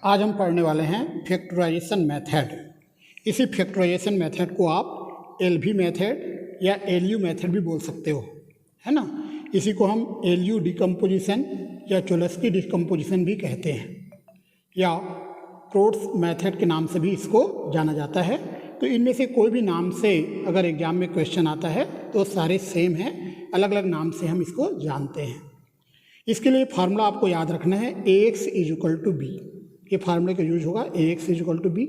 आज हम पढ़ने वाले हैं फैक्टराइजेशन मेथड। इसी फैक्टराइजेशन मेथड को आप एलवी मेथड या एलयू मेथड भी बोल सकते हो, है ना। इसी को हम एलयू डिकम्पोजिशन या चोलस्की डिकम्पोजिशन भी कहते हैं, या क्रोट्स मेथड के नाम से भी इसको जाना जाता है। तो इनमें से कोई भी नाम से अगर एग्जाम में क्वेश्चन आता है तो सारे सेम हैं, अलग अलग नाम से हम इसको जानते हैं। इसके लिए फार्मूला आपको याद रखना है AX = B। ये फार्मूले का यूज होगा AX = B।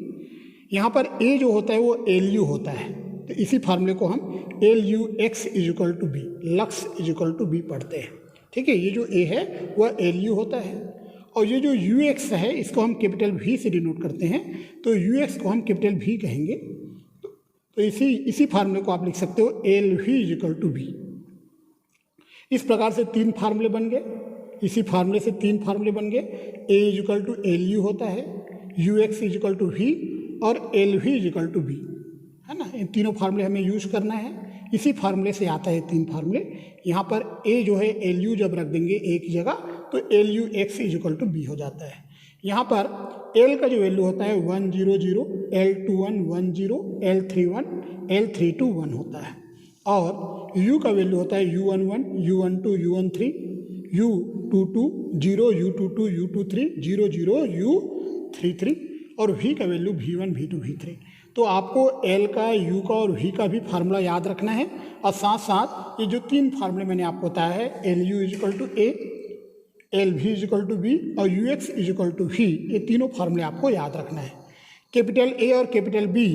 यहाँ पर A जो होता है वो LU होता है, तो इसी फार्मूले को हम LUX = B, लक्स = B पढ़ते हैं। ठीक है, ये जो A है वह LU होता है और ये जो UX है इसको हम कैपिटल V से डिनोट करते हैं, तो UX को हम कैपिटल V कहेंगे। तो इसी फार्मूले को आप लिख सकते हो LV = B। इस प्रकार से तीन फार्मूले बन गए। इसी फार्मूले से तीन फार्मूले बन गए। A = LU होता है, UX = V और LV = B, है ना। इन तीनों फार्मूले हमें यूज करना है। इसी फार्मूले से आता है तीन फार्मूले। यहाँ पर A जो है LU जब रख देंगे A की जगह तो LUX = B हो जाता है। यहाँ पर L का जो वैल्यू होता है 100, L21 10, L31 L32 1 होता है, और U का वैल्यू होता है U11 U12 U13 U22 0 U22 U23 00 U33 और V का वैल्यू V1 V2 V3। तो आपको L का, U का और V का भी फार्मूला याद रखना है, और साथ साथ ये जो तीन फार्मूले मैंने आपको बताया है LU = A, LV = B और UX = V, ये तीनों फार्मूले आपको याद रखना है। कैपिटल A और कैपिटल B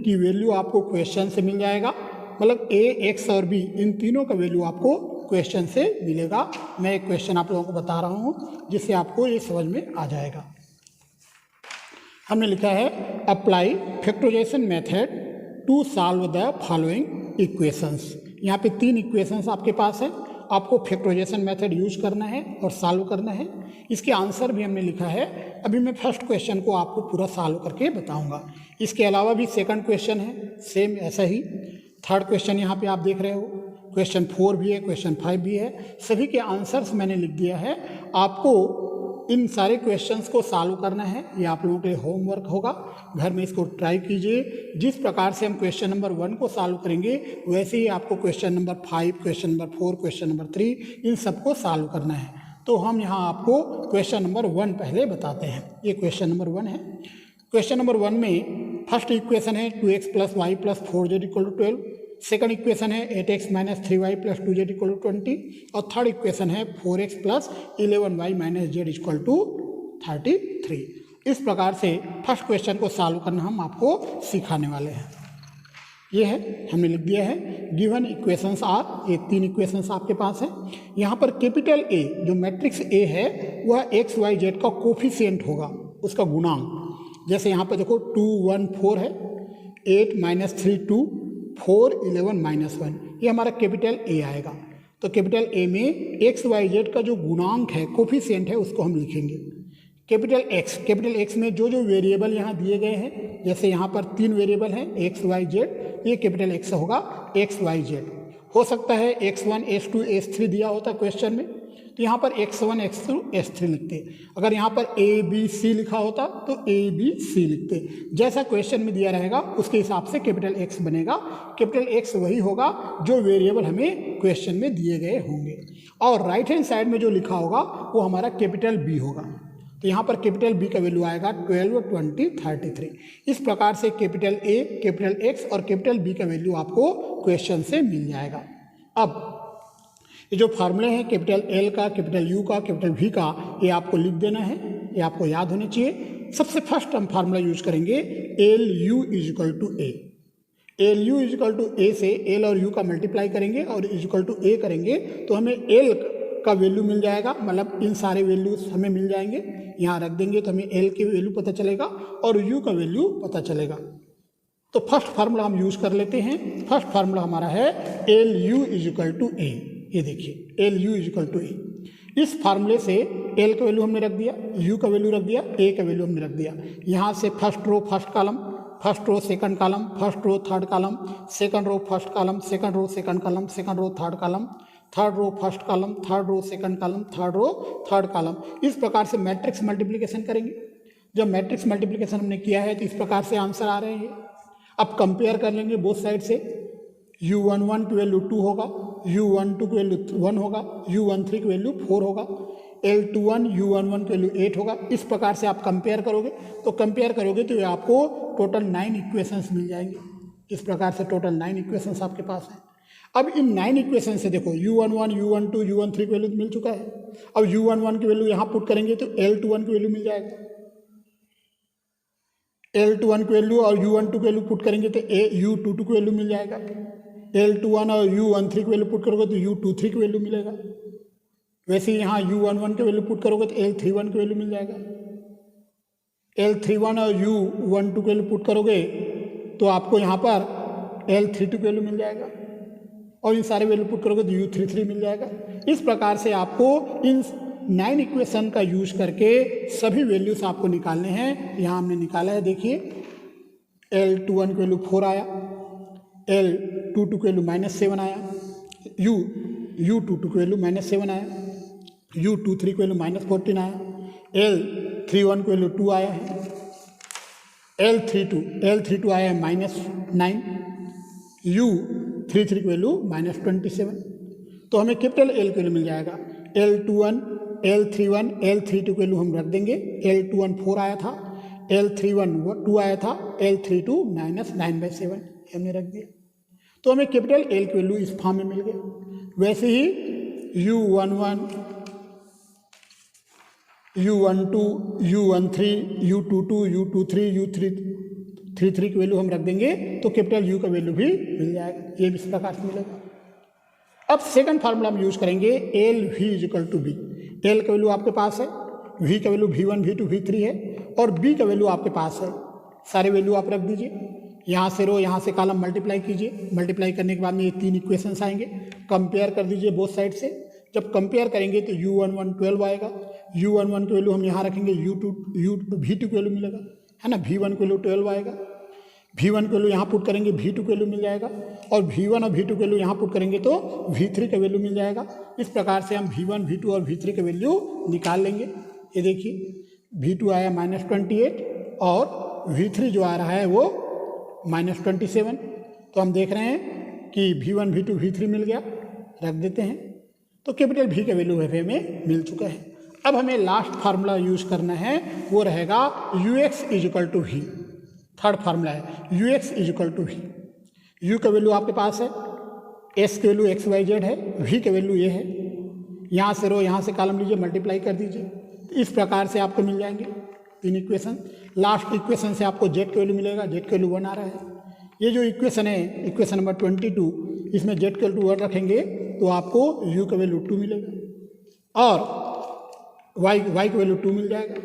की वैल्यू आपको क्वेश्चन से मिल जाएगा, मतलब A, X और B इन तीनों का वैल्यू आपको क्वेश्चन से मिलेगा। मैं एक क्वेश्चन आप लोगों को बता रहा हूँ जिससे आपको ये समझ में आ जाएगा। हमने लिखा है apply factorization method to solve the following equations. यहाँ पे तीन इक्वेशंस आपके पास है, आपको फैक्टराइजेशन मेथड यूज करना है और सॉल्व करना है। इसके आंसर भी हमने लिखा है। अभी मैं फर्स्ट क्वेश्चन को आपको पूरा सॉल्व करके बताऊंगा। इसके अलावा भी सेकंड क्वेश्चन है सेम ऐसा ही। थर्ड क्वेश्चन यहाँ पे आप देख रहे हो, क्वेश्चन 4 भी है, क्वेश्चन 5 भी है। सभी के आंसर्स मैंने लिख दिया है। आपको इन सारे क्वेश्चंस को सॉल्व करना है, ये आप लोगों के होमवर्क होगा। घर में इसको ट्राई कीजिए। जिस प्रकार से हम क्वेश्चन नंबर 1 को सॉल्व करेंगे वैसे ही आपको question number 5, question number 4, question number 3 इन सबको सॉल्व करना है। तो हम यहाँ आपको क्वेश्चन नंबर 1 पहले बताते हैं। ये क्वेश्चन नंबर 1 है। क्वेश्चन नंबर 1 में फर्स्ट इक्वेशन है 2x + y + 4z = 12। Second equation है 8x - 3y + 2z = 20 और थर्ड इक्वेशन है 4x + 11y - z = 33। इस प्रकार से फर्स्ट क्वेश्चन को सॉल्व करना हम आपको सिखाने वाले हैं। ये है, हमने लिख दिया है। गिवन इक्वेशंस आर, ये तीन इक्वेशंस आपके पास हैं। यहाँ पर कैपिटल A जो मैट्रिक्स A है वह x y z का कोफिशिएंट होगा, उसका गुणांक। जैसे यहाँ पर देखो 2 1 4 है, 8 - 3 2 4 11 - 1, ये हमारा कैपिटल A आएगा। तो कैपिटल A में एक्स वाई जेड का जो गुणांक है, कोफिशिएंट है, उसको हम लिखेंगे। कैपिटल X में जो जो वेरिएबल यहाँ दिए गए हैं, जैसे यहाँ पर 3 वेरिएबल हैं एक्स वाई जेड, ये कैपिटल X होगा एक्स वाई जेड। हो सकता है x1 x2 x3 दिया होता क्वेश्चन में, तो यहाँ पर x1 x2 x3 लिखते। अगर यहाँ पर ABC लिखा होता तो ABC लिखते। जैसा क्वेश्चन में दिया रहेगा उसके हिसाब से कैपिटल X बनेगा। कैपिटल X वही होगा जो वेरिएबल हमें क्वेश्चन में दिए गए होंगे, और राइट हैंड साइड में जो लिखा होगा वो हमारा कैपिटल B होगा। तो यहाँ पर कैपिटल B का वैल्यू आएगा 12 20 33। इस प्रकार से कैपिटल A, कैपिटल X और कैपिटल B का वैल्यू आपको क्वेश्चन से मिल जाएगा। अब ये जो फार्मूले हैं कैपिटल L का, कैपिटल U का, कैपिटल V का, ये आपको लिख देना है, ये आपको याद होने चाहिए। सबसे फर्स्ट हम फार्मूला यूज करेंगे LU = A। LU = A से L और U का मल्टीप्लाई करेंगे और = A करेंगे तो हमें L का वैल्यू मिल जाएगा, मतलब इन सारे वैल्यूज हमें मिल जाएंगे। यहाँ रख देंगे तो हमें L की वैल्यू पता चलेगा और U का वैल्यू पता चलेगा। तो फर्स्ट फार्मूला हम यूज कर लेते हैं। फर्स्ट फार्मूला हमारा है LU = A। ये देखिए LU = A। इस फार्मूले से L का वैल्यू हमने रख दिया, U का वैल्यू रख दिया, A का वैल्यू हमने रख दिया। यहाँ से first row first column, first row second column, first row third column, second row first column, second row second column, second row third column, third row first column, third row second column, third row third column. इस प्रकार से matrix multiplication करेंगे। जब matrix multiplication हमने किया है तो इस प्रकार से आंसर आ रहे हैं। अब कंपेयर कर लेंगे बोथ साइड से, u11 की वैल्यू 2 होगा, u12 की वैल्यू 1 होगा, u13 की वैल्यू 4 होगा, L21 u11 की वैल्यू 8 होगा। इस प्रकार से आप कंपेयर करोगे तो ये आपको टोटल 9 इक्वेशंस मिल जाएंगे। इस प्रकार से टोटल 9 इक्वेशंस आपके पास हैं। अब इन 9 इक्वेशन से देखो u11, u12, u13 की वैल्यू मिल चुका है। अब u11 की वैल्यू यहाँ पुट करेंगे तो L21 की वैल्यू मिल जाएगा, L21 की वैल्यू और u12 की वैल्यू पुट करेंगे तो u22 की वैल्यू मिल जाएगा, L21 और u13 की वैल्यू पुट करोगे तो u23 की वैल्यू मिलेगा। वैसे ही यहाँ u11 की वैल्यू पुट करोगे तो L31 की वैल्यू मिल जाएगा, L31 और u12 की वैल्यू पुट करोगे तो आपको यहाँ पर L32 की वैल्यू मिल जाएगा, और इन सारे वैल्यू पुट करोगे तो u33 मिल जाएगा। इस प्रकार से आपको इन 9 इक्वेशन का यूज करके सभी वैल्यूज आपको निकालने हैं। यहाँ हमने निकाला है, देखिए L21 की वैल्यू 4 आया, L22 की वैल्यू -7 आया, u22 की वैल्यू -7 आया, u23 की वैल्यू -14 आया, L31 की वैल्यू 2 आया है, L32 आया है -9, u33 की वैल्यू -27। तो हमें कैपिटल L की वैल्यू मिल जाएगा, L21, L31, L32 की वैल्यू हम रख देंगे। L21 4 आया था, L31 2 आया था, L32 -9/7 हमने रख दिया। तो हमें कैपिटल L की वैल्यू इस फॉर्म में मिल गया। वैसे ही u11, u12, u13, u22, u23, u33 की वैल्यू हम रख देंगे तो कैपिटल U का वैल्यू भी मिल जाएगा। ये भी इस प्रकार से मिलेगा। अब सेकंड फार्मूला हम यूज करेंगे L V equal to B. L का वैल्यू आपके पास है, वी का वैल्यू v1, v2, v3 है, और बी का वैल्यू आपके पास है। सारे वैल्यू आप रख दीजिए, यहाँ से रो यहाँ से कॉलम मल्टीप्लाई कीजिए। मल्टीप्लाई करने के बाद में ये 3 इक्वेशंस आएंगे। कंपेयर कर दीजिए बोथ साइड से। जब कंपेयर करेंगे तो u11 12 आएगा, u11 की वैल्यू हम यहाँ रखेंगे, v2 की वैल्यू मिलेगा, है ना। v1 की वैल्यू 12 आएगा, v1 की वैल्यू यहाँ पुट करेंगे, v2 की वैल्यू मिल जाएगा, और v1 और v2 की वैल्यू यहाँ पुट करेंगे तो v3 का वैल्यू मिल जाएगा। इस प्रकार से हम v1, v2 और v3 का वैल्यू निकाल लेंगे। ये देखिए v2 आया -28 और v3 जो आ रहा है वो -27। तो हम देख रहे हैं कि v1, v2, v3 मिल गया, रख देते हैं। तो कैपिटल V का वैल्यू हमें मिल चुका है। अब हमें लास्ट फार्मूला यूज करना है, वो रहेगा ux equal to v। Third formula है ux equal to v। u का वैल्यू आपके पास है, s की वैल्यू xyz है, v का वैल्यू ये है। यहाँ से रो यहाँ से कॉलम लीजिए, मल्टीप्लाई कर दीजिए। इस प्रकार से आपको मिल जाएंगे 3 इक्वेशन। लास्ट इक्वेशन से आपको z की वैल्यू मिलेगा, z की वैल्यू 1 आ रहा है। ये जो इक्वेशन है, इक्वेशन नंबर 22, इसमें z की वैल्यू 1 रखेंगे तो आपको u का वैल्यू 2 मिलेगा और y की वैल्यू 2 मिल जाएगा,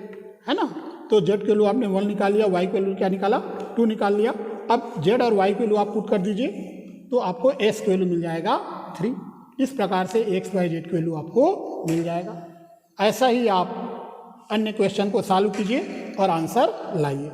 है ना। तो z की वैल्यू आपने 1 निकाल लिया, y की वैल्यू क्या निकाला, 2 निकाल लिया। अब z और y की वैल्यू आप पुट कर दीजिए तो आपको s की वैल्यू मिल जाएगा 3। इस प्रकार से x, y, z की वैल्यू आपको मिल जाएगा। ऐसा ही आप अन्य क्वेश्चन को सॉल्व कीजिए और आंसर लाइए।